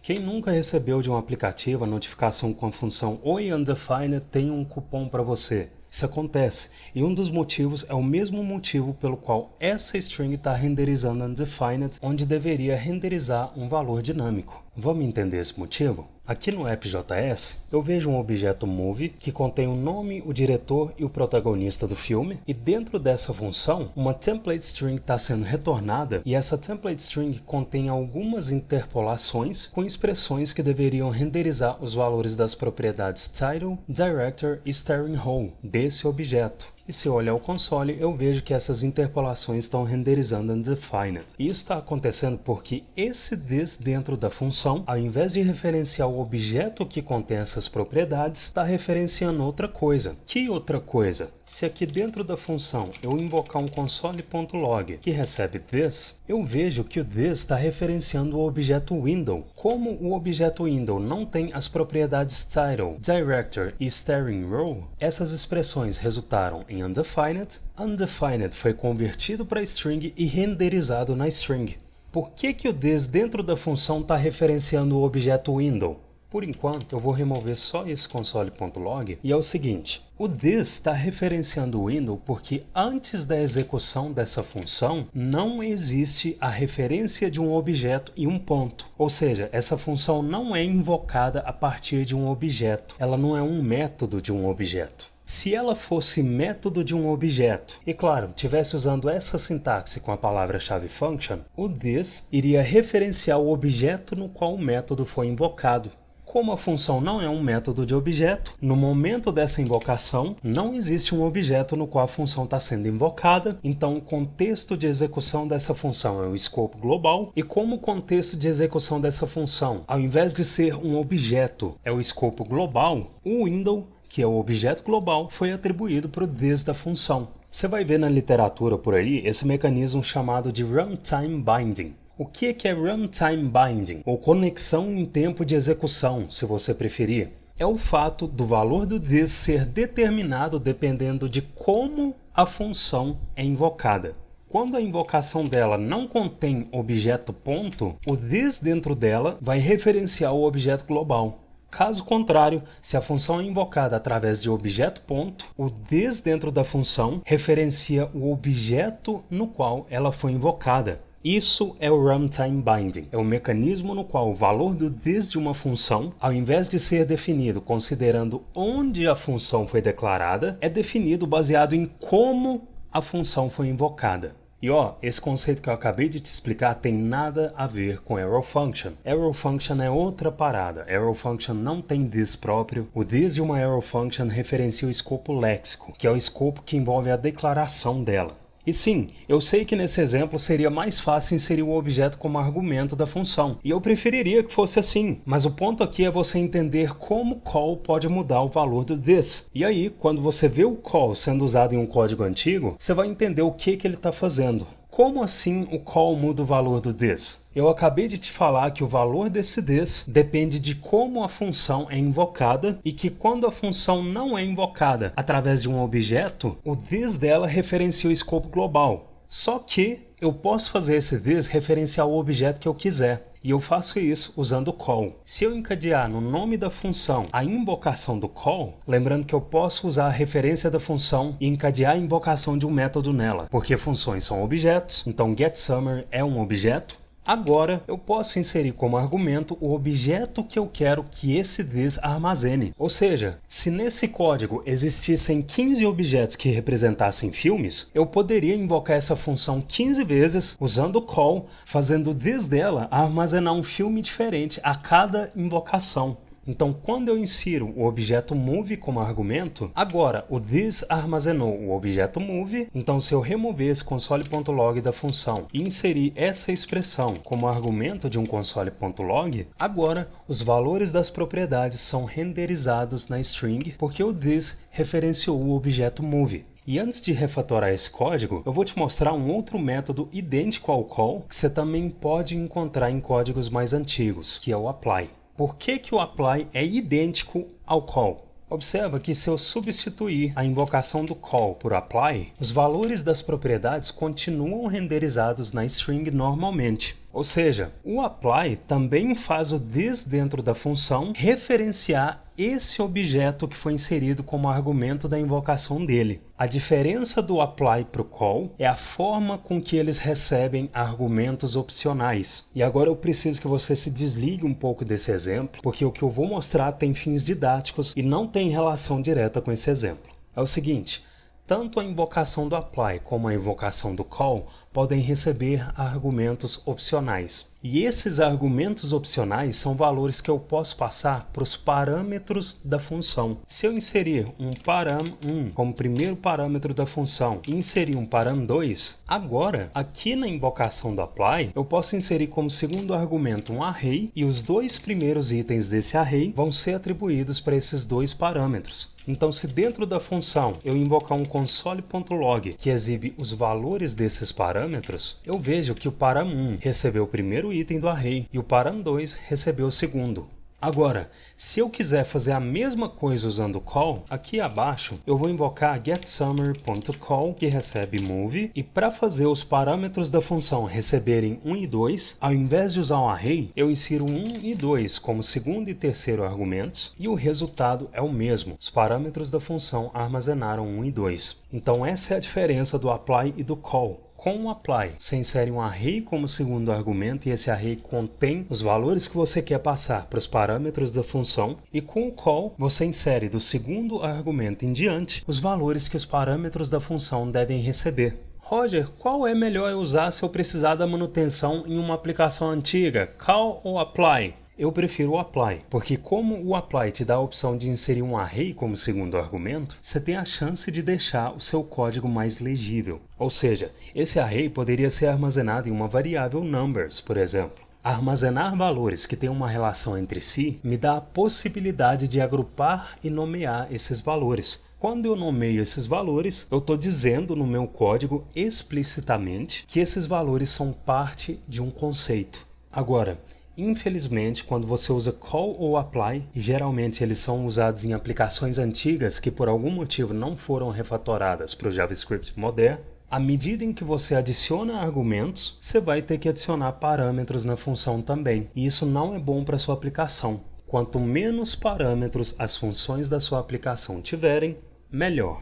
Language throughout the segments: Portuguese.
Quem nunca recebeu de um aplicativo a notificação com a função Oi Undefined tem um cupom para você? Isso acontece, e um dos motivos é o mesmo motivo pelo qual essa string está renderizando undefined, onde deveria renderizar um valor dinâmico. Vamos entender esse motivo? Aqui no app.js, eu vejo um objeto move que contém o nome, o diretor e o protagonista do filme, e dentro dessa função, uma template string está sendo retornada, e essa template string contém algumas interpolações com expressões que deveriam renderizar os valores das propriedades title, director e steering role desse objeto. E se eu olhar o console, eu vejo que essas interpolações estão renderizando undefined. E isso está acontecendo porque esse this dentro da função, ao invés de referenciar o objeto que contém essas propriedades, está referenciando outra coisa. Que outra coisa? Se aqui dentro da função eu invocar um console.log que recebe this, eu vejo que o this está referenciando o objeto window. Como o objeto window não tem as propriedades title, director e steering role, essas expressões resultaram em undefined. Undefined foi convertido para string e renderizado na string. Por que o this dentro da função está referenciando o objeto window? Por enquanto, eu vou remover só esse console.log e é o seguinte, o this está referenciando o window porque antes da execução dessa função não existe a referência de um objeto e um ponto. Ou seja, essa função não é invocada a partir de um objeto, ela não é um método de um objeto. Se ela fosse método de um objeto, e claro, tivesse usando essa sintaxe com a palavra-chave function, o this iria referenciar o objeto no qual o método foi invocado. Como a função não é um método de objeto, no momento dessa invocação, não existe um objeto no qual a função está sendo invocada, então o contexto de execução dessa função é o escopo global, e como o contexto de execução dessa função, ao invés de ser um objeto, é o escopo global, o window, que é o objeto global, foi atribuído para o this da função. Você vai ver na literatura por aí esse mecanismo chamado de runtime binding. O que é runtime binding, ou conexão em tempo de execução, se você preferir? É o fato do valor do this ser determinado dependendo de como a função é invocada. Quando a invocação dela não contém objeto ponto, o this dentro dela vai referenciar o objeto global. Caso contrário, se a função é invocada através de objeto ponto, o this dentro da função referencia o objeto no qual ela foi invocada. Isso é o runtime binding, é o mecanismo no qual o valor do this de uma função, ao invés de ser definido considerando onde a função foi declarada, é definido baseado em como a função foi invocada. E esse conceito que eu acabei de te explicar tem nada a ver com arrow function. Arrow function é outra parada. Arrow function não tem this próprio. O this de uma arrow function referencia o escopo léxico, que é o escopo que envolve a declaração dela. E sim, eu sei que nesse exemplo seria mais fácil inserir o objeto como argumento da função, e eu preferiria que fosse assim, mas o ponto aqui é você entender como call pode mudar o valor do this. E aí, quando você vê o call sendo usado em um código antigo, você vai entender o que ele está fazendo. Como assim o call muda o valor do this? Eu acabei de te falar que o valor desse this depende de como a função é invocada e que quando a função não é invocada através de um objeto, o this dela referencia o escopo global. Só que eu posso fazer esse this referenciar o objeto que eu quiser. E eu faço isso usando call. Se eu encadear no nome da função a invocação do call, lembrando que eu posso usar a referência da função e encadear a invocação de um método nela, porque funções são objetos, então getSummer é um objeto. Agora, eu posso inserir como argumento o objeto que eu quero que esse this armazene. Ou seja, se nesse código existissem 15 objetos que representassem filmes, eu poderia invocar essa função 15 vezes, usando o call, fazendo o this dela armazenar um filme diferente a cada invocação. Então, quando eu insiro o objeto move como argumento, agora o this armazenou o objeto move, então se eu remover esse console.log da função e inserir essa expressão como argumento de um console.log, agora os valores das propriedades são renderizados na string porque o this referenciou o objeto move. E antes de refatorar esse código, eu vou te mostrar um outro método idêntico ao call que você também pode encontrar em códigos mais antigos, que é o apply. Por que o apply é idêntico ao call? Observa que se eu substituir a invocação do call por apply, os valores das propriedades continuam renderizados na string normalmente. Ou seja, o apply também faz o this dentro da função referenciar esse objeto que foi inserido como argumento da invocação dele. A diferença do apply para o call é a forma com que eles recebem argumentos opcionais. E agora eu preciso que você se desligue um pouco desse exemplo, porque o que eu vou mostrar tem fins didáticos e não tem relação direta com esse exemplo. É o seguinte: tanto a invocação do apply como a invocação do call podem receber argumentos opcionais. E esses argumentos opcionais são valores que eu posso passar para os parâmetros da função. Se eu inserir um param1 como primeiro parâmetro da função e inserir um param2, agora, aqui na invocação do apply, eu posso inserir como segundo argumento um array e os dois primeiros itens desse array vão ser atribuídos para esses dois parâmetros. Então, se dentro da função eu invocar um console.log que exibe os valores desses parâmetros, eu vejo que o param1 recebeu o primeiro item do array e o param2 recebeu o segundo. Agora, se eu quiser fazer a mesma coisa usando o call, aqui abaixo eu vou invocar getSummary.call, que recebe move, e para fazer os parâmetros da função receberem 1 e 2, ao invés de usar um array, eu insiro 1 e 2 como segundo e terceiro argumentos, e o resultado é o mesmo. Os parâmetros da função armazenaram 1 e 2. Então essa é a diferença do apply e do call. Com o apply, você insere um array como segundo argumento e esse array contém os valores que você quer passar para os parâmetros da função, e com o call você insere do segundo argumento em diante os valores que os parâmetros da função devem receber. Roger, qual é melhor eu usar se eu precisar da manutenção em uma aplicação antiga, call ou apply? Eu prefiro o apply, porque como o apply te dá a opção de inserir um array como segundo argumento, você tem a chance de deixar o seu código mais legível. Ou seja, esse array poderia ser armazenado em uma variável numbers, por exemplo. Armazenar valores que têm uma relação entre si me dá a possibilidade de agrupar e nomear esses valores. Quando eu nomeio esses valores, eu estou dizendo no meu código explicitamente que esses valores são parte de um conceito. Agora, infelizmente, quando você usa call ou apply, e geralmente eles são usados em aplicações antigas que por algum motivo não foram refatoradas para o JavaScript moderno, à medida em que você adiciona argumentos, você vai ter que adicionar parâmetros na função também. E isso não é bom para a sua aplicação. Quanto menos parâmetros as funções da sua aplicação tiverem, melhor.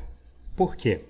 Por quê?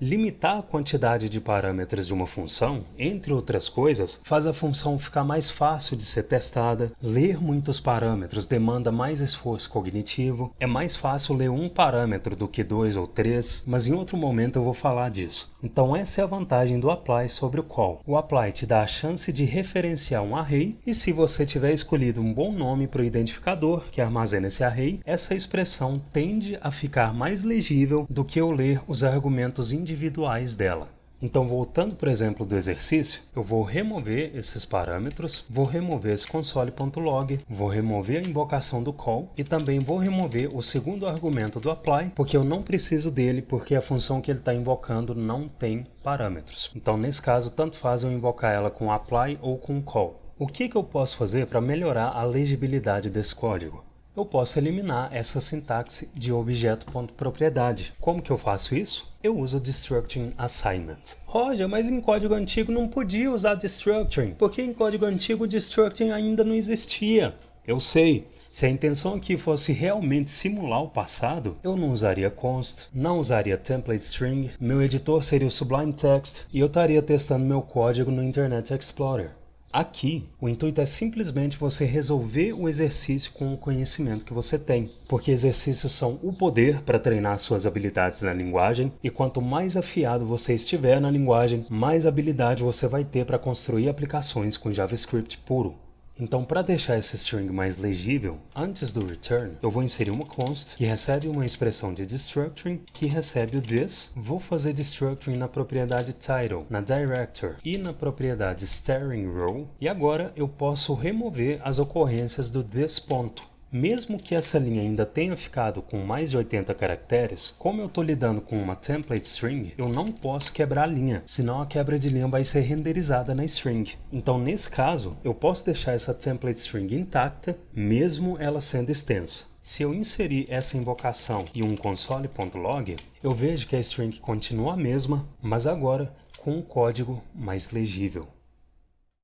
Limitar a quantidade de parâmetros de uma função, entre outras coisas, faz a função ficar mais fácil de ser testada. Ler muitos parâmetros demanda mais esforço cognitivo. É mais fácil ler um parâmetro do que 2 ou 3, mas em outro momento eu vou falar disso. Então essa é a vantagem do apply sobre o call. O apply te dá a chance de referenciar um array, e se você tiver escolhido um bom nome para o identificador que armazena esse array, essa expressão tende a ficar mais legível do que eu ler os argumentos individuais dela. Então, voltando para o exemplo do exercício, eu vou remover esses parâmetros, vou remover esse console.log, vou remover a invocação do call e também vou remover o segundo argumento do apply, porque eu não preciso dele, porque a função que ele está invocando não tem parâmetros. Então, nesse caso, tanto faz eu invocar ela com apply ou com call. O que eu posso fazer para melhorar a legibilidade desse código? Eu posso eliminar essa sintaxe de objeto.propriedade. Como que eu faço isso? Eu uso Destructuring Assignment. Roger, mas em código antigo não podia usar Destructuring, porque em código antigo Destructuring ainda não existia. Eu sei. Se a intenção aqui fosse realmente simular o passado, eu não usaria const, não usaria template string, meu editor seria o Sublime Text e eu estaria testando meu código no Internet Explorer. Aqui, o intuito é simplesmente você resolver o exercício com o conhecimento que você tem, porque exercícios são o poder para treinar suas habilidades na linguagem, e quanto mais afiado você estiver na linguagem, mais habilidade você vai ter para construir aplicações com JavaScript puro. Então, para deixar essa string mais legível, antes do return, eu vou inserir uma const que recebe uma expressão de destructuring que recebe o this. Vou fazer destructuring na propriedade title, na director e na propriedade steering row. E agora eu posso remover as ocorrências do this ponto. Mesmo que essa linha ainda tenha ficado com mais de 80 caracteres, como eu estou lidando com uma template string, eu não posso quebrar a linha, senão a quebra de linha vai ser renderizada na string. Então, nesse caso, eu posso deixar essa template string intacta, mesmo ela sendo extensa. Se eu inserir essa invocação e um console.log, eu vejo que a string continua a mesma, mas agora com um código mais legível.